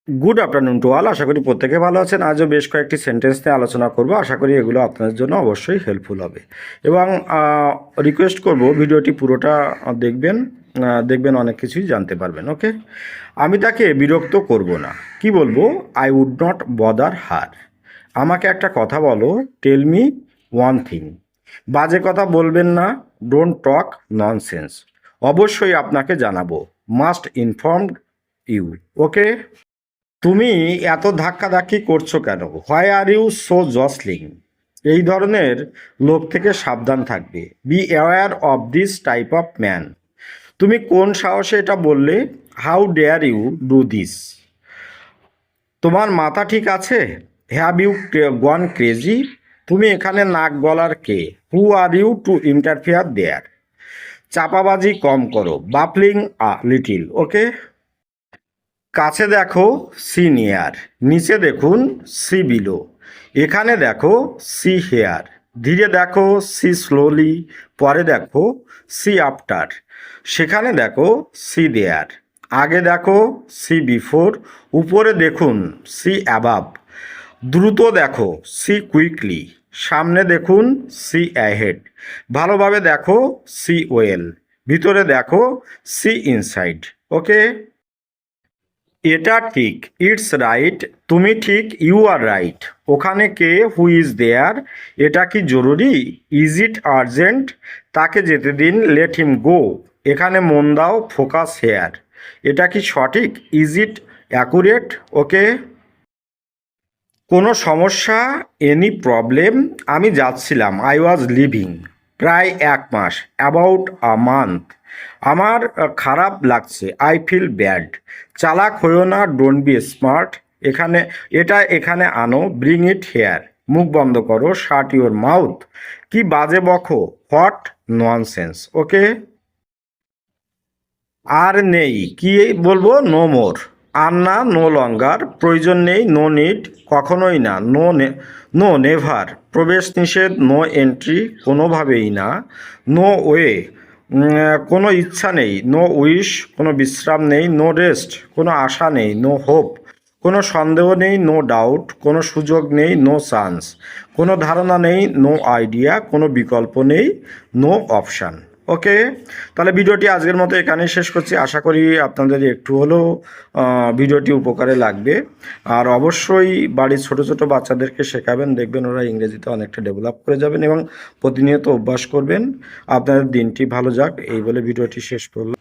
Good afternoon to all. আশা করি প্রত্যেকে ভালো আছেন। আজও বেশ কয়েকটি সেন্টেন্স নিয়ে আলোচনা করব। আশা করি এগুলো আপনাদের জন্য অবশ্যই হেল্পফুল হবে এবং রিকোয়েস্ট করব ভিডিওটি পুরোটা দেখবেন। দেখবেন অনেক কিছুই জানতে পারবেন। ওকে, আমি তাকে বিরক্ত করব না। কি বলবো? I would not bother her. আমাকে একটা কথা বলো। Tell me one thing. বাজে কথা বলবেন না। Don't talk nonsense. অবশ্যই আপনাকে জানাবো। Must informed you. ওকে, তুমি এত ধাক্কাধাক্কি করছো কেন? Why are you so jostling? এই ধরনের লোক থেকে সাবধান থাকবে। Be aware of this type of man. তুমি কোন সাহসে এটা বললে? How dare you do this? তোমার মাথা ঠিক আছে? Have you gone crazy? তুমি এখানে নাক গলার কে? Who are you to interfere there? চাপাবাজি কম করো। Baffling a little. ওকে, কাছে দেখো সি নিয়ার, নিচে দেখুন সি বিলো, এখানে দেখো সি হেয়ার, ধীরে দেখো সি স্লোলি, পরে দেখো সি আফটার, সেখানে দেখো সি দেয়ার, আগে দেখো সি বিফোর, উপরে দেখুন সি অ্যাবাভ, দ্রুত দেখো সি কুইকলি, সামনে দেখুন সি অ্যাহেড, ভালোভাবে দেখো সি ওয়েল, ভিতরে দেখো সি ইনসাইড। ওকে, এটা ঠিক, ইটস রাইট, তুমি ঠিক, ইউ আর রাইট, ওখানে কে? Who is there? এটা কি জরুরি? Is it urgent? তাকে যেতে দিন, লেট হিম গো, এখানে মন দাও, ফোকাস হেয়ার, এটা কি সঠিক? Is it accurate? ওকে, কোনো সমস্যা? Any problem? আমি যাচ্ছিলাম, আই ওয়াজ লিভিং, প্রায় 1 মাস, অ্যাবাউট আ মান্থ, আমার খারাপ লাগছে, আই ফিল ব্যাড, চালাক হইও না, ডোন্ট বি স্মার্ট, এখানে আনো, ব্রিং ইট হেয়ার, মুখ বন্ধ করো, শাট ইউর মাউথ, কি বাজে বকো, হোয়াট ননসেন্স। ওকে, আর নেই, কি বলবো? নো মোর, আর না, নো লঙ্গার, প্রয়োজন নেই, নো নিড, কখনোই না, নো নেভার, প্রবেশ নিষেধ, নো এন্ট্রি, কোনোভাবেই না, নো ওয়ে, কোনো ইচ্ছা নেই, নো উইশ, কোনো বিশ্রাম নেই, নো রেস্ট, কোনো আশা নেই, নো হোপ, কোনো সন্দেহ নেই, নো ডাউট, কোনো সুযোগ নেই, নো চান্স, কোনো ধারণা নেই, নো আইডিয়া, কোনো বিকল্প নেই, নো অপশান। ওকে, তাহলে ভিডিওটি আজকের মতো এখানেই শেষ করছি। আশা করি আপনাদের একটু হলেও ভিডিওটি উপকারে লাগবে। আর অবশ্যই বাড়ির ছোট ছোট বাচ্চাদেরকে শেখাবেন, দেখবেন ওরা ইংরেজিতে অনেকটা ডেভেলপ করে যাবেন এবং প্রতিনিয়ত অভ্যাস করবেন। আপনাদের দিনটি ভালো যাক, এই বলে ভিডিওটি শেষ করলাম।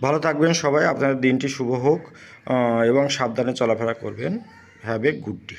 ভালো থাকবেন সবাই, আপনাদের দিনটি শুভ হোক এবং সাবধানে চলাফেরা করবেন। Have a good day.